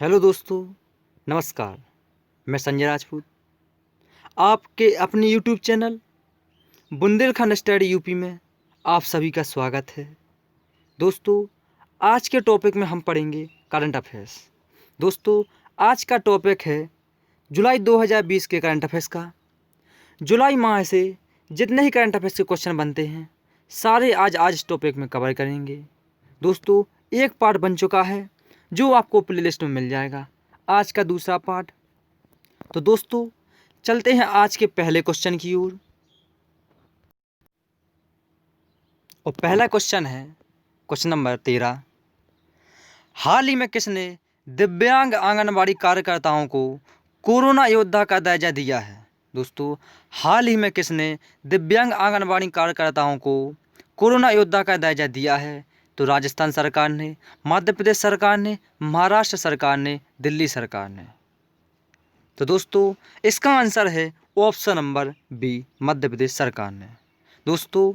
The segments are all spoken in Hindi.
हेलो दोस्तों, नमस्कार। मैं संजय राजपूत आपके अपने YouTube channel Bundelkhand study UP में आप सभी का स्वागत है। दोस्तों, आज के टॉपिक में हम पढ़ेंगे करंट अफेयर्स। दोस्तों, आज का टॉपिक है जुलाई 2020 के करंट अफेयर्स का। जुलाई माह से जितने ही करंट अफेयर्स के क्वेश्चन बनते हैं सारे आज इस टॉपिक में कवर करेंगे। दोस्तों, एक पार्ट बन चुका है जो आपको प्लेलिस्ट में मिल जाएगा। आज का दूसरा पार्ट। तो दोस्तों, चलते हैं आज के पहले क्वेश्चन की ओर। और पहला क्वेश्चन है क्वेश्चन नंबर 13। हाल ही में किसने दिव्यांग आंगनबाड़ी कार्यकर्ताओं को कोरोना योद्धा का दर्जा दिया है? दोस्तों, हाल ही में किसने दिव्यांग आंगनबाड़ी कार्यकर्ताओं को कोरोना योद्धा का दर्जा दिया है? तो राजस्थान सरकार ने, मध्य प्रदेश सरकार ने, महाराष्ट्र सरकार ने, दिल्ली सरकार ने। तो दोस्तों, इसका आंसर है option number B, Madhya Pradesh सरकार ने। दोस्तों,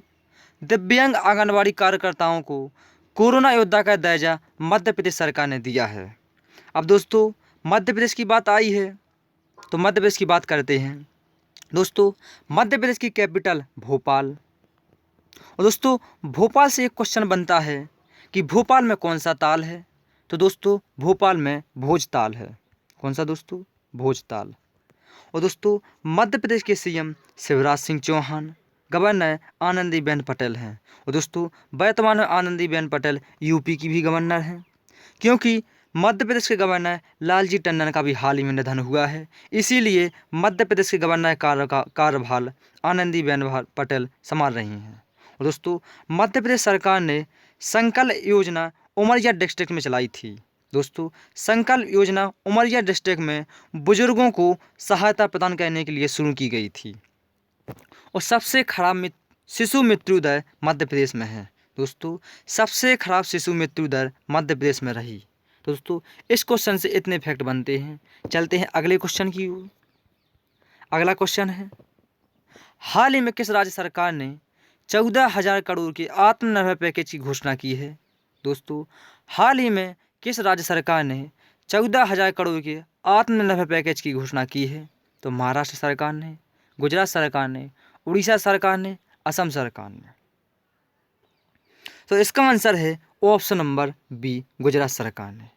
दिव्यांग आंगनबाड़ी कार्यकर्ताओं को कोरोना योद्धा का दर्जा मध्य प्रदेश सरकार ने दिया है। अब दोस्तों, मध्य प्रदेश की बात आई है तो मध्य प्रदेश की बात करते हैं। दोस्तों, मध्य प्रदेश की कैपिटल भोपाल। और दोस्तों, भोपाल से एक क्वेश्चन बनता है कि भोपाल में कौन सा ताल है? तो दोस्तों, भोपाल में भोजताल है। कौन सा दोस्तों? भोजताल। और दोस्तों, मध्य प्रदेश के सीएम शिवराज सिंह चौहान, गवर्नर आनंदीबेन पटेल हैं। और दोस्तों, वर्तमान में आनंदीबेन पटेल यूपी की भी गवर्नर हैं, क्योंकि मध्य प्रदेश के गवर्नर लालजी टंडन का भी हाल ही में निधन हुआ है। इसीलिए मध्य प्रदेश के गवर्नर का कार्यभार आनंदीबेन पटेल संभाल रही हैं। और दोस्तों, मध्य प्रदेश सरकार ने संकल्प योजना उमरिया डिस्ट्रिक्ट में चलाई थी। दोस्तों, संकल्प योजना उमरिया डिस्ट्रिक्ट में बुजुर्गों को सहायता प्रदान करने के लिए शुरू की गई थी। और सबसे खराब शिशु मृत्यु दर मध्य प्रदेश में है। दोस्तों, सबसे खराब शिशु मृत्यु दर मध्य प्रदेश में रही। तो दोस्तों, इस क्वेश्चन से इतने फैक्ट बनते हैं। चलते हैं अगले क्वेश्चन की ओर। अगला क्वेश्चन है, हाल ही में किस राज्य सरकार ने 14,000 करोड़ के आत्मनिर्भर पैकेज की घोषणा की है? दोस्तों, हाल ही में किस राज्य सरकार ने 14,000 करोड़ के आत्मनिर्भर पैकेज की घोषणा की है? तो महाराष्ट्र सरकार ने, गुजरात सरकार ने, उड़ीसा सरकार ने, असम सरकार ने। तो इसका आंसर है ऑप्शन नंबर बी, गुजरात सरकार ने।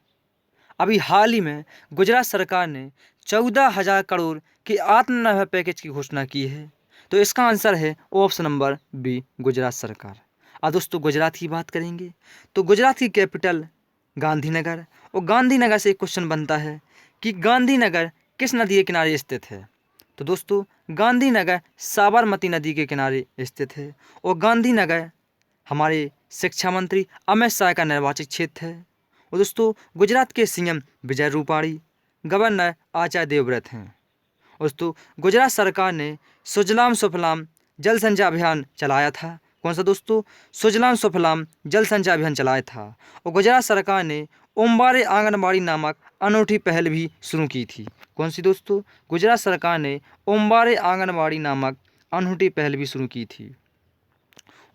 अभी हाल ही में गुजरात सरकार ने 14,000 करोड़ के आत्मनिर्भर पैकेज की घोषणा की है। तो इसका आंसर है ऑप्शन नंबर बी, गुजरात सरकार। अब दोस्तों, गुजरात की बात करेंगे तो गुजरात की कैपिटल गांधीनगर। और गांधीनगर से एक क्वेश्चन बनता है कि गांधीनगर किस नदी के किनारे स्थित है? तो दोस्तों, गांधीनगर साबरमती नदी के किनारे स्थित है। और गांधीनगर हमारे शिक्षा मंत्री अमित शाह का निर्वाचित क्षेत्र है। और दोस्तों, गुजरात के सीएम विजय रूपाणी, गवर्नर आचार्य देवव्रत हैं। और दोस्तों, गुजरात सरकार ने सुजलाम सुफलाम जल संचय अभियान चलाया था। कौन सा दोस्तों? सुजलाम सुफलाम जल संचय अभियान चलाया था। और गुजरात सरकार ने ओमबारे आंगनबाड़ी नामक अनूठी पहल भी शुरू की थी। कौन सी दोस्तों? गुजरात सरकार ने ओमबारे आंगनबाड़ी नामक अनूठी पहल भी शुरू की थी।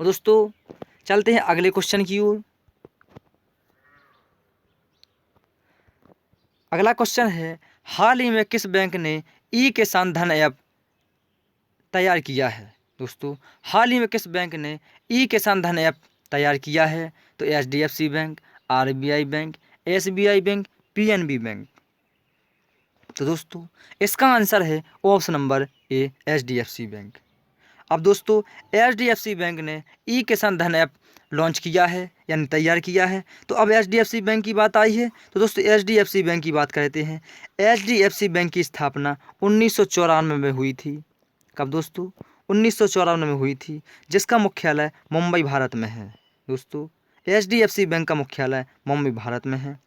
और दोस्तों, चलते हैं अगले क्वेश्चन की ओर। अगला क्वेश्चन है, हाल ही में किस बैंक ने ई किसान धन ऐप तैयार किया है? दोस्तों, हाल ही में किस बैंक ने ई किसान धन ऐप तैयार किया है? तो HDFC bank, RBI bank, SBI bank, PNB bank. तो दोस्तों, इसका आंसर है option number A, HDFC bank. अब दोस्तों, एचडीएफसी बैंक ने ई किसान धन ऐप लॉन्च किया है यानी तैयार किया है। तो अब एचडीएफसी बैंक की बात आई है तो दोस्तों, एचडीएफसी बैंक की बात करते हैं। एचडीएफसी बैंक की स्थापना 1994 में हुई थी। कब दोस्तों? 1994 में हुई थी, जिसका मुख्यालय मुंबई भारत में है। दोस्तों, एचडीएफसी बैंक का मुख्यालय मुंबई भारत में है।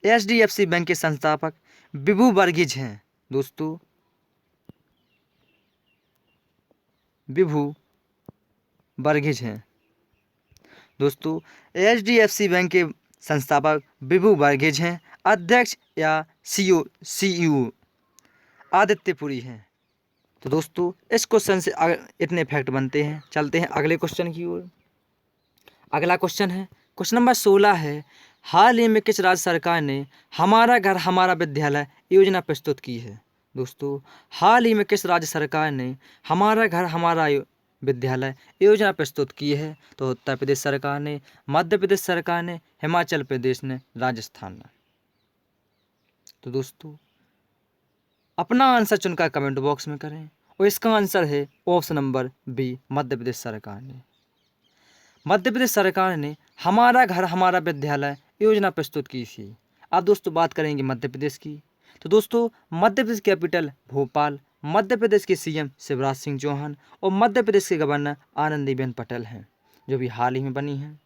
एचडीएफसी बैंक के संस्थापक विभू वर्गीज हैं। दोस्तों, विभू वर्गीज हैं। दोस्तों, एचडीएफसी बैंक के संस्थापक विभू वर्गीज हैं। अध्यक्ष या सीईओ आदित्य पुरी हैं। तो दोस्तों, इस क्वेश्चन से इतने फैक्ट बनते हैं। चलते हैं अगले क्वेश्चन की ओर। अगला क्वेश्चन है क्वेश्चन नंबर 16 है, हाल ही में किस राज्य सरकार ने हमारा घर हमारा विद्यालय योजना प्रस्तुत की है? दोस्तों, हाल ही में किस राज्य सरकार ने हमारा घर हमारा विद्यालय योजना प्रस्तुत की है? तो उत्तर प्रदेश सरकार ने, मध्य प्रदेश सरकार ने, हिमाचल प्रदेश ने, राजस्थान ने। तो दोस्तों, अपना आंसर चुनकर कमेंट बॉक्स में करें और इसका आंसर है option number B, Madhya Pradesh सरकार ने। मध्य प्रदेश सरकार ने हमारा घर हमारा विद्यालय योजना प्रस्तुत की थी। अब दोस्तों बात करेंगे मध्य प्रदेश की। तो दोस्तों, मध्य प्रदेश कैपिटल भोपाल, मध्य प्रदेश के सीएम शिवराज सिंह चौहान और मध्य प्रदेश के गवर्नर आनंदीबेन पटेल हैं, जो भी हाल ही में बनी हैं।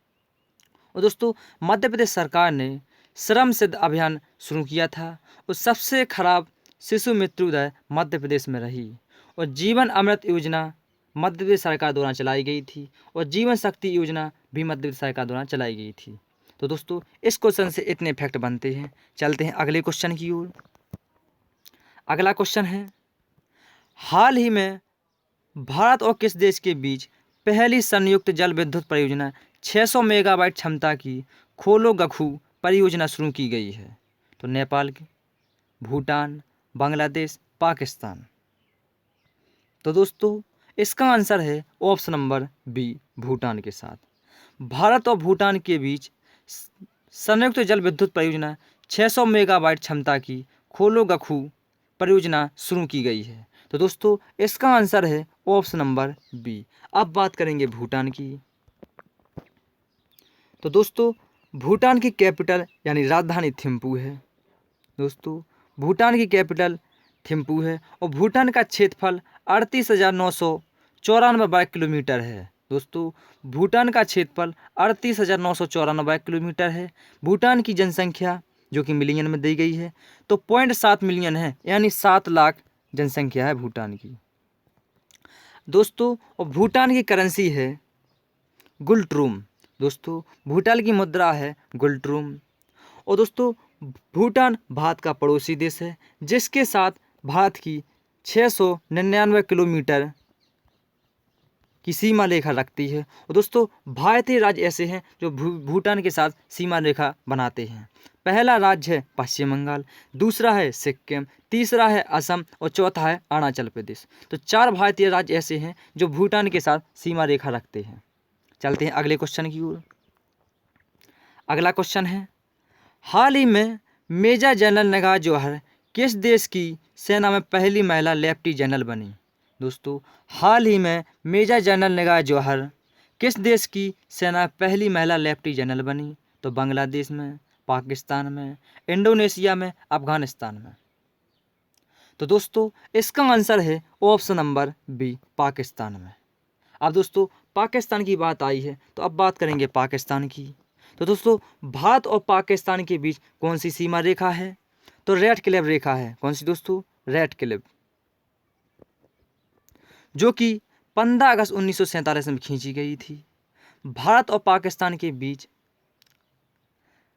और दोस्तों, मध्य प्रदेश सरकार ने श्रम सिद्ध अभियान शुरू किया था और सबसे खराब शिशु मृत्यु दर मध्य प्रदेश में रही। और जीवन अमृत योजना मध्य प्रदेश सरकार द्वारा चलाई गई थी और जीवन शक्ति योजना भी मध्य प्रदेश सरकार द्वारा चलाई गई थी। तो दोस्तों, इस क्वेश्चन से इतने फैक्ट बनते हैं। चलते हैं अगले क्वेश्चन की ओर। अगला क्वेश्चन है, हाल ही में भारत और किस देश के बीच पहली संयुक्त जल विद्युत परियोजना 600 मेगावाट क्षमता की खोलो गखू परियोजना शुरू की गई है? तो नेपाल की, भूटान, बांग्लादेश, पाकिस्तान। तो दोस्तों, इसका आंसर है ऑप्शन नंबर बी, भूटान के साथ। भारत और भूटान के बीच संयुक्त जल विद्युत परियोजना 600 मेगावाट क्षमता की खोलो गखू परियोजना शुरू की गई है। तो दोस्तों, इसका आंसर है ऑप्शन नंबर बी। अब बात करेंगे भूटान की। तो दोस्तों, भूटान की कैपिटल यानी राजधानी थिम्पू है। दोस्तों, भूटान की कैपिटल थिम्पू है और भूटान का क्षेत्रफल 38,994 वर्ग किलोमीटर है। दोस्तों, भूटान का क्षेत्रफल 38,994 वर्ग किलोमीटर है। भूटान की जनसंख्या जो कि मिलियन में दी गई है तो 0.7 मिलियन है, यानी 7 लाख जनसंख्या है भूटान की। दोस्तों, और भूटान की करेंसी है गुल्ट्रूम। दोस्तों, भूटान की मुद्रा है गुल्ट्रूम। और दोस्तों, भूटान भारत का पड़ोसी देश है जिसके साथ भारत की 699 किलोमीटर की सीमा रेखा रखती है। और दोस्तों, भारतीय राज्य ऐसे हैं जो भूटान के साथ सीमा रेखा बनाते हैं। पहला राज्य है पश्चिम बंगाल, दूसरा है सिक्किम, तीसरा है असम और चौथा है अरुणाचल प्रदेश। तो 4 भारतीय राज्य ऐसे हैं जो भूटान के साथ सीमा रेखा रखते हैं। चलते हैं अगले क्वेश्चन की ओर। अगला क्वेश्चन है, हाल ही में मेजर जनरल निगाह जौहर किस देश की सेना में पहली महिला लेफ्टी जनरल बनी? दोस्तों, हाल ही में मेजर जनरल निगाह जौहर किस देश की सेना में पहली महिला लेफ्टी जनरल बनी? तो बांग्लादेश में, पाकिस्तान में, इंडोनेशिया में, अफगानिस्तान में। तो दोस्तों, इसका आंसर है ऑप्शन नंबर बी, पाकिस्तान में। अब दोस्तों, पाकिस्तान की बात आई है तो अब बात करेंगे पाकिस्तान की। तो दोस्तों, भारत और पाकिस्तान के बीच कौन सी सीमा रेखा है? तो रेड क्लिफ रेखा है। कौन सी दोस्तों? रेड क्लिफ, जो कि 15 अगस्त 1947 में खींची गई थी। भारत और पाकिस्तान के बीच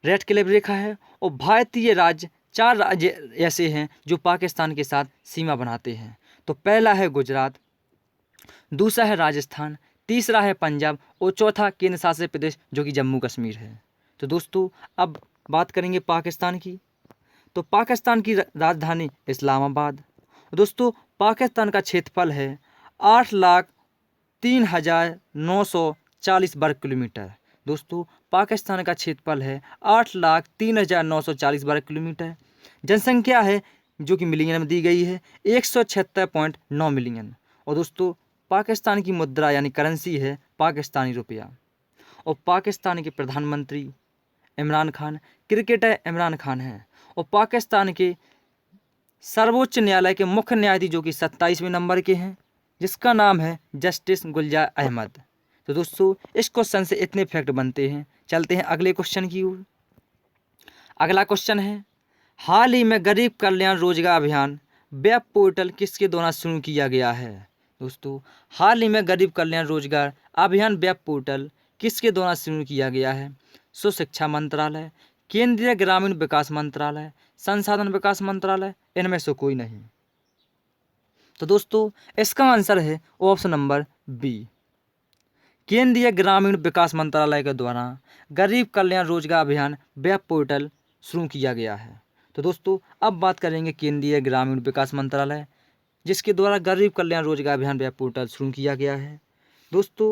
रेड क्लिफ रेखा है और भारतीय राज्य 4 राज्य ऐसे हैं जो पाकिस्तान के साथ सीमा बनाते हैं। तो पहला है गुजरात, दूसरा है राजस्थान, तीसरा है पंजाब और चौथा केंद्र शासित प्रदेश जो कि जम्मू कश्मीर है। तो दोस्तों, अब बात करेंगे पाकिस्तान की। तो पाकिस्तान की राजधानी इस्लामाबाद। दोस्तों, पाकिस्तान का क्षेत्रफल है 8,03,940 वर्ग किलोमीटर। दोस्तों, पाकिस्तान का क्षेत्रफल है 8,03,940 वर्ग किलोमीटर। जनसंख्या है जो कि मिलियन में दी गई है 176.9 मिलियन। और दोस्तों, पाकिस्तान की मुद्रा यानी करेंसी है पाकिस्तानी रुपया। और पाकिस्तान के प्रधानमंत्री इमरान खान क्रिकेटर इमरान खान हैं। और पाकिस्तान के सर्वोच्च न्यायालय के मुख्य न्यायाधीश जो कि 27वें नंबर के हैं, जिसका नाम है जस्टिस गुलजार अहमद। तो दोस्तों, इस क्वेश्चन से इतने फैक्ट बनते हैं। चलते हैं अगले क्वेश्चन की ओर। अगला क्वेश्चन है, हाल ही में गरीब कल्याण रोजगार अभियान वेब पोर्टल किसके द्वारा शुरू किया गया है? दोस्तों, हाल ही में गरीब कल्याण रोजगार अभियान वेब पोर्टल किसके द्वारा शुरू किया गया है? शिक्षा मंत्रालय, केंद्रीय ग्रामीण विकास मंत्रालय, संसाधन विकास मंत्रालय, इनमें से कोई नहीं। तो दोस्तों, इसका आंसर है ऑप्शन नंबर बी, केंद्रीय ग्रामीण विकास मंत्रालय के द्वारा गरीब कल्याण रोजगार अभियान वेब पोर्टल शुरू किया गया है। तो दोस्तों अब बात करेंगे केंद्रीय ग्रामीण विकास मंत्रालय, जिसके द्वारा गरीब कल्याण रोजगार अभियान वेब पोर्टल शुरू किया गया है। दोस्तों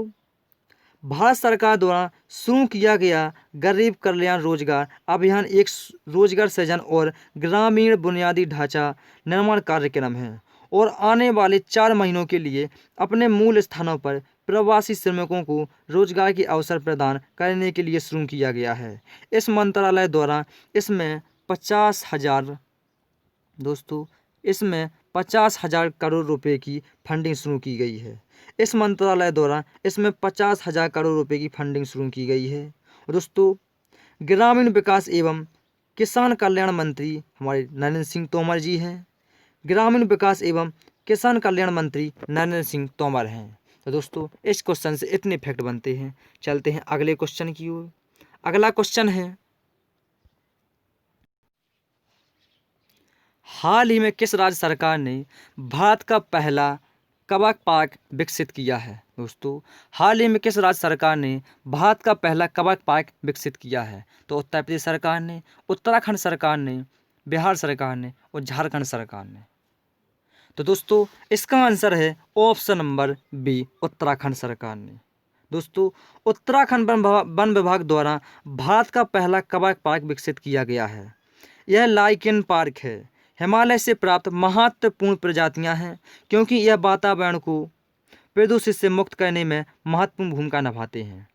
भारत सरकार द्वारा शुरू किया गया गरीब कल्याण रोजगार अभियान एक रोजगार सृजन और ग्रामीण बुनियादी ढांचा निर्माण कार्यक्रम है और आने वाले 4 महीनों के लिए अपने मूल स्थानों पर प्रवासी श्रमिकों को रोजगार के अवसर प्रदान करने के लिए शुरू किया गया है। इस मंत्रालय द्वारा इसमें 50,000 करोड़ रुपए की फंडिंग शुरू की गई है। इस मंत्रालय द्वारा इसमें 50,000 करोड़ रुपए की फंडिंग शुरू की गई है। दोस्तों ग्रामीण विकास एवं किसान कल्याण मंत्री हमारे नरेंद्र सिंह तोमर जी हैं। ग्रामीण विकास एवं किसान कल्याण मंत्री नरेंद्र सिंह तोमर हैं। तो दोस्तों इस क्वेश्चन से इतने फैक्ट बनते हैं। चलते हैं अगले क्वेश्चन की ओर। अगला क्वेश्चन है, हाल ही में किस राज्य सरकार ने भारत का पहला कबक पार्क विकसित किया है? दोस्तों हाल ही में किस राज्य सरकार ने भारत का पहला कबक पार्क विकसित किया है? तो उत्तर प्रदेश सरकार ने, उत्तराखंड सरकार ने, बिहार सरकार ने और झारखंड सरकार ने। तो दोस्तों इसका आंसर है ऑप्शन नंबर बी, उत्तराखंड सरकार ने। दोस्तों उत्तराखंड वन विभाग द्वारा भारत का पहला कबक पार्क विकसित किया गया है। यह लाइकेन पार्क है। हिमालय से प्राप्त महत्वपूर्ण प्रजातियां हैं क्योंकि यह वातावरण को प्रदूषित से मुक्त करने में महत्वपूर्ण भूमिका निभाते हैं।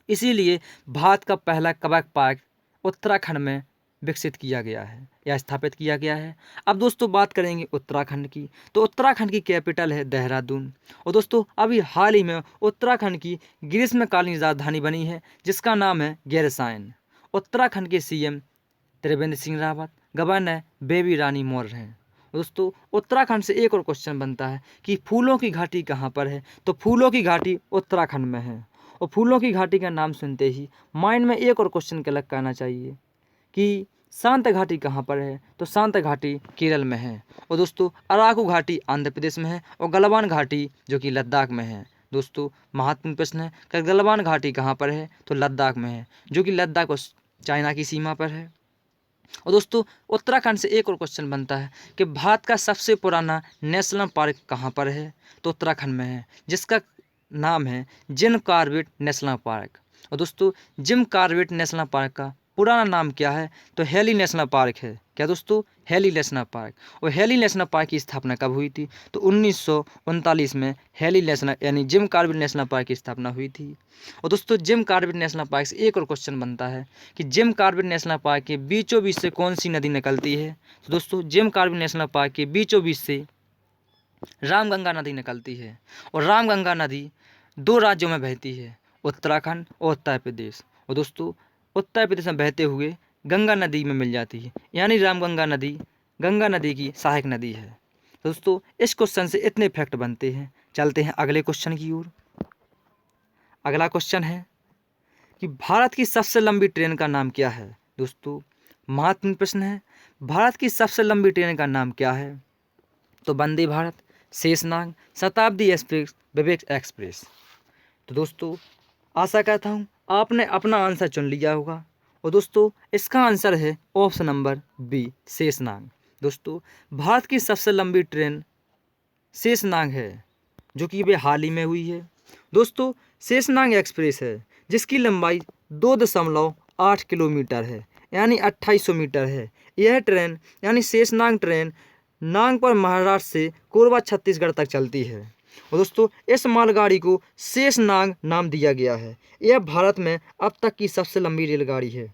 इसीलिए भारत का पहला कबक पार्क उत्तराखंड में विकसित किया गया है या स्थापित किया गया है। अब दोस्तों बात करेंगे उत्तराखंड की। तो उत्तराखंड की कैपिटल है देहरादून। और दोस्तों अभी हाल ही में उत्तराखंड की ग्रीष्मकालीन राजधानी बनी है जिसका नाम है गैरसैंण। उत्तराखंड के सीएम त्रिवेंद्र सिंह रावत, गवर्नर बेबी रानी मौर्य हैं। दोस्तों उत्तराखंड से एक और क्वेश्चन बनता है कि फूलों की घाटी कहाँ पर है? तो फूलों की घाटी उत्तराखंड में है। और फूलों की घाटी का नाम सुनते ही माइंड में एक और क्वेश्चन क्लिक करना चाहिए कि शांत घाटी कहाँ पर है? तो शांत घाटी केरल में है। और दोस्तों अराकू घाटी आंध्र प्रदेश में है और गलवान घाटी जो कि लद्दाख में है। दोस्तों महत्वपूर्ण प्रश्न है कि गलवान घाटी कहाँ पर है? तो लद्दाख में है, जो कि लद्दाख और चाइना की सीमा पर है। और दोस्तों उत्तराखंड से एक और क्वेश्चन बनता है कि भारत का सबसे पुराना नेशनल पार्क कहाँ पर है? तो उत्तराखंड में है, जिसका नाम है जिम कॉर्बेट नेशनल पार्क। और दोस्तों जिम कॉर्बेट नेशनल पार्क का पुराना नाम क्या है? तो हेली नेशनल पार्क है। क्या दोस्तों? Heli national park. और हेली नेशनल पार्क की स्थापना कब हुई थी? तो 1939 में हेली नेशनल यानी जिम कॉर्बेट नेशनल पार्क की स्थापना हुई थी। और दोस्तों जिम कॉर्बेट नेशनल पार्क से एक और क्वेश्चन बनता है कि जिम कॉर्बेट नेशनल पार्क के बीचों बीच से कौन सी नदी निकलती है? तो दोस्तों जिम कॉर्बेट नेशनल पार्क के बीचों बीच से रामगंगा नदी निकलती है। और रामगंगा नदी 2 राज्यों में बहती है, उत्तराखंड और उत्तर प्रदेश। और दोस्तों उत्तर प्रदेश में बहते हुए गंगा नदी में मिल जाती है, यानी रामगंगा नदी गंगा नदी की सहायक नदी है। दोस्तों इस क्वेश्चन से इतने फैक्ट बनते हैं। चलते हैं अगले क्वेश्चन की ओर। अगला क्वेश्चन है कि भारत की सबसे लंबी ट्रेन का नाम क्या है? दोस्तों महत्वपूर्ण प्रश्न है। भारत की सबसे लंबी ट्रेन का नाम क्या है? तो वंदे भारत, शेषनाग, शताब्दी एक्सप्रेस, विवेक एक्सप्रेस। तो दोस्तों आशा करता हूँ आपने अपना आंसर चुन लिया होगा। और दोस्तों इसका आंसर है ऑप्शन नंबर बी, शेषनाग। दोस्तों भारत की सबसे लंबी ट्रेन शेषनाग है, जो कि वे हाल ही में हुई है। दोस्तों शेषनाग एक्सप्रेस है जिसकी लंबाई 2.8 किलोमीटर है, यानी 2800 मीटर है। यह ट्रेन यानी शेषनाग ट्रेन नागपुर महाराष्ट्र से कोरबा छत्तीसगढ़ तक चलती है। और दोस्तों इस मालगाड़ी को शेषनाग नाम दिया गया है। यह भारत में अब तक की सबसे लंबी रेलगाड़ी है।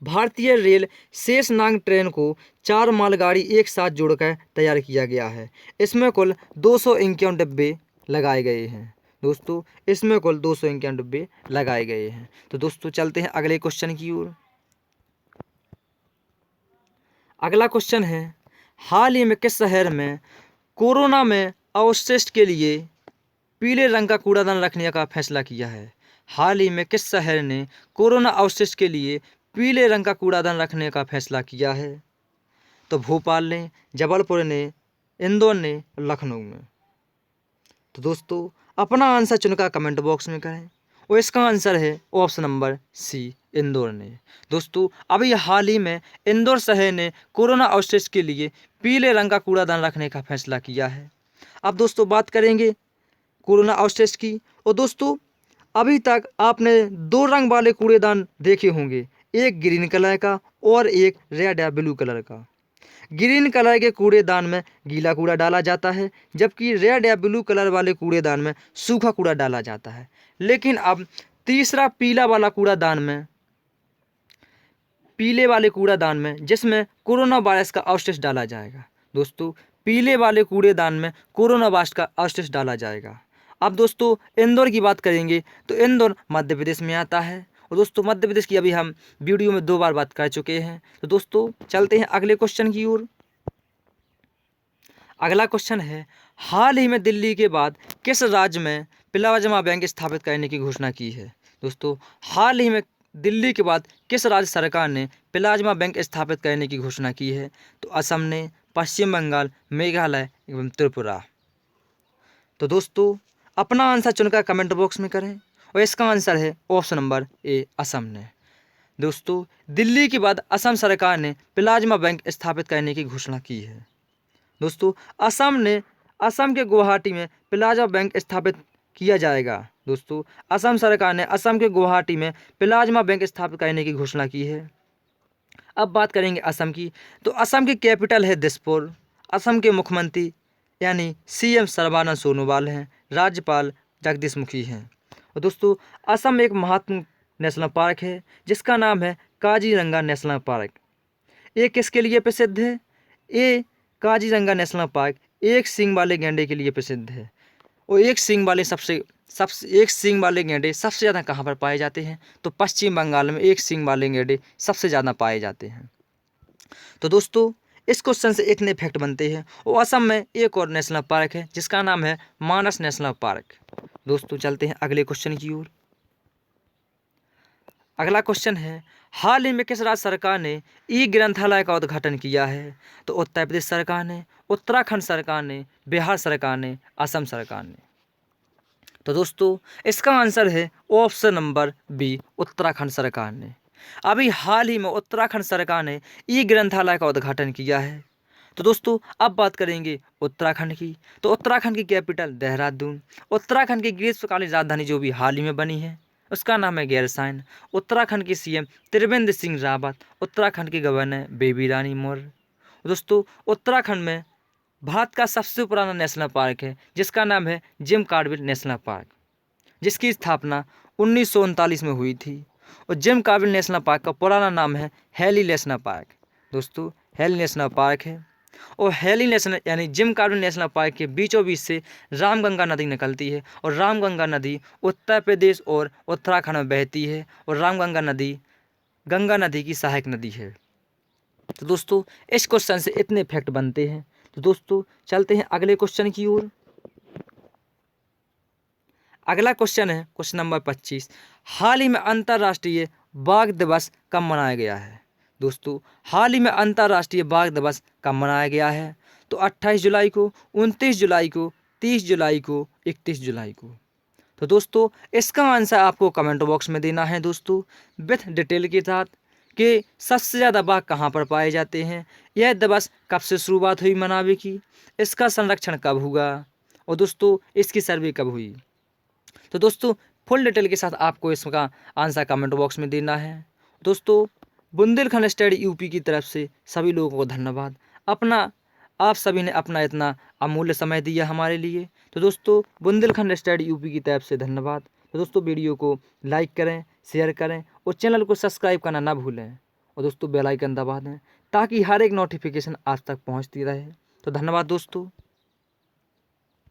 भारतीय रेल शेषनाग ट्रेन को 4 मालगाड़ी एक साथ जोड़कर तैयार किया गया है। इसमें कुल 251 डिब्बे लगाए गए हैं। दोस्तों इसमें कुल 251 डिब्बे लगाए गए हैं। तो दोस्तों चलते हैं अगले क्वेश्चन की ओर। अगला क्वेश्चन है, हाल ही में किस शहर में कोरोना में अवशिष्ट के लिए पीले रंग का कूड़ादान रखने का फैसला किया है? हाल ही में किस शहर ने कोरोना अवशिष्ट के लिए पीले रंग का कूड़ादान रखने का फैसला किया है? तो भोपाल ने, जबलपुर ने, इंदौर ने, लखनऊ में। तो दोस्तों अपना आंसर चुनकर कमेंट बॉक्स में करें। और इसका आंसर है ऑप्शन नंबर सी, इंदौर ने। दोस्तों अभी हाल ही में इंदौर शहर ने कोरोना अवशेष के लिए पीले रंग का कूड़ादान रखने का फैसला किया है। अब दोस्तों बात करेंगे कोरोना अवशेष की। और दोस्तों अभी तक आपने 2 रंग वाले कूड़ेदान देखे होंगे, एक ग्रीन कलर का और एक रेड या ब्लू कलर का। ग्रीन कलर के कूड़ेदान में गीला कूड़ा डाला जाता है, जबकि रेड या ब्लू कलर वाले कूड़ेदान में सूखा कूड़ा डाला जाता है। लेकिन अब तीसरा पीले वाले कूड़ादान में जिसमें कोरोना वायरस का अवशेष डाला जाएगा। दोस्तों पीले वाले कूड़ेदान में कोरोना वायरस का अवशेष डाला जाएगा। अब दोस्तों इंदौर की बात करेंगे तो इंदौर मध्य प्रदेश में आता है। और दोस्तों मध्य प्रदेश की अभी हम वीडियो में 2 बार बात कर चुके हैं। तो दोस्तों चलते हैं अगले क्वेश्चन की ओर। अगला क्वेश्चन है, हाल ही में दिल्ली के बाद किस राज्य में प्लाज्मा बैंक स्थापित करने की घोषणा की है। दोस्तों हाल ही में दिल्ली के बाद किस राज्य सरकार ने प्लाज्मा बैंक स्थापित करने की घोषणा की है। तो असम ने, पश्चिम बंगाल, मेघालय एवं त्रिपुरा। तो दोस्तों अपना आंसर चुनकर कमेंट बॉक्स में करें। और इसका आंसर है ऑप्शन नंबर ए, असम ने। दोस्तों दिल्ली के बाद असम सरकार ने प्लाज्मा बैंक स्थापित करने की घोषणा की है। दोस्तों असम के गुवाहाटी में प्लाज्मा बैंक स्थापित किया जाएगा। दोस्तों असम सरकार ने असम के गुवाहाटी में प्लाज्मा बैंक स्थापित करने की घोषणा की है। अब बात करेंगे असम की। तो असम की कैपिटल है दिसपुर। असम के मुख्यमंत्री यानी सीएम सर्बानंद सोनोवाल हैं। राज्यपाल जगदीश मुखी हैं। और दोस्तों असम एक महत्वपूर्ण नेशनल पार्क है जिसका नाम है काजीरंगा नेशनल पार्क। ये किसके लिए प्रसिद्ध है? ये काजीरंगा नेशनल पार्क एक सींग वाले गैंडे के लिए प्रसिद्ध है। और एक सींग वाले गैंडे सबसे ज़्यादा कहाँ पर पाए जाते हैं? तो पश्चिम बंगाल में एक सींग वाले गैंडे सबसे ज़्यादा पाए जाते हैं। तो दोस्तों इस क्वेश्चन से इतने फैक्ट बनते हैं। और असम में एक और नेशनल पार्क है जिसका नाम है मानस नेशनल पार्क। दोस्तों चलते हैं अगले क्वेश्चन की ओर। अगला क्वेश्चन है, हाल ही में किस राज्य सरकार ने ई ग्रंथालय का उद्घाटन किया है। तो उत्तर प्रदेश सरकार ने, उत्तराखंड सरकार ने, बिहार सरकार ने, असम सरकार ने। तो दोस्तों इसका आंसर है ऑप्शन नंबर बी, उत्तराखंड सरकार ने। अभी हाल ही में उत्तराखंड सरकार ने ई ग्रंथालय का उद्घाटन किया है। तो दोस्तों अब बात करेंगे उत्तराखंड की। तो उत्तराखंड की कैपिटल देहरादून। उत्तराखंड की ग्रीष्मकालीन राजधानी जो भी हाल ही में बनी है उसका नाम है गैरसैंण। उत्तराखंड के सीएम त्रिवेंद्र सिंह रावत, उत्तराखंड के गवर्नर बेबी रानी मौर्य। दोस्तों उत्तराखंड में भारत का सबसे पुराना नेशनल पार्क है जिसका नाम है जिम कॉर्बेट नेशनल पार्क, जिसकी स्थापना 1939 में हुई थी। और जिम कॉर्बेट नेशनल पार्क का पुराना नाम है हेली नेशनल पार्क। दोस्तों हेली नेशनल पार्क है। और हेली नेशनल यानी जिम कॉर्बेट नेशनल पार्क के बीचों बीच से रामगंगा नदी निकलती है। और रामगंगा नदी उत्तर प्रदेश और उत्तराखंड में बहती है। और रामगंगा नदी गंगा नदी की सहायक नदी है। तो दोस्तों इस क्वेश्चन से इतने फैक्ट बनते हैं। तो दोस्तों चलते हैं अगले क्वेश्चन की ओर। अगला क्वेश्चन है क्वेश्चन नंबर 25, हाल ही में अंतर्राष्ट्रीय बाघ दिवस कब मनाया गया है। दोस्तों हाल ही में अंतर्राष्ट्रीय बाघ दिवस कब मनाया गया है। तो 28 जुलाई को, 29 जुलाई को, 30 जुलाई को, 31 जुलाई को। तो दोस्तों इसका आंसर आपको कमेंट बॉक्स में देना है दोस्तों, विथ डिटेल के साथ कि सबसे ज़्यादा बाघ कहाँ पर पाए जाते हैं, यह दिवस कब से शुरुआत हुई मनाने की, इसका संरक्षण कब हुआ, और दोस्तों इसकी सर्वे कब हुई। तो दोस्तों फुल डिटेल के साथ आपको इसका आंसर कमेंट बॉक्स में देना है। दोस्तों बुंदेलखंड स्टडी यूपी की तरफ से सभी लोगों को धन्यवाद। आप सभी ने अपना इतना अमूल्य समय दिया हमारे लिए। तो दोस्तों बुंदेलखंड स्टडी यूपी की तरफ से धन्यवाद। तो दोस्तों वीडियो को लाइक करें, शेयर करें और चैनल को सब्सक्राइब करना ना भूलें। और दोस्तों बेल आइकन दबा दें ताकि हर एक नोटिफिकेशन आज तक पहुंचती रहे। तो धन्यवाद दोस्तों।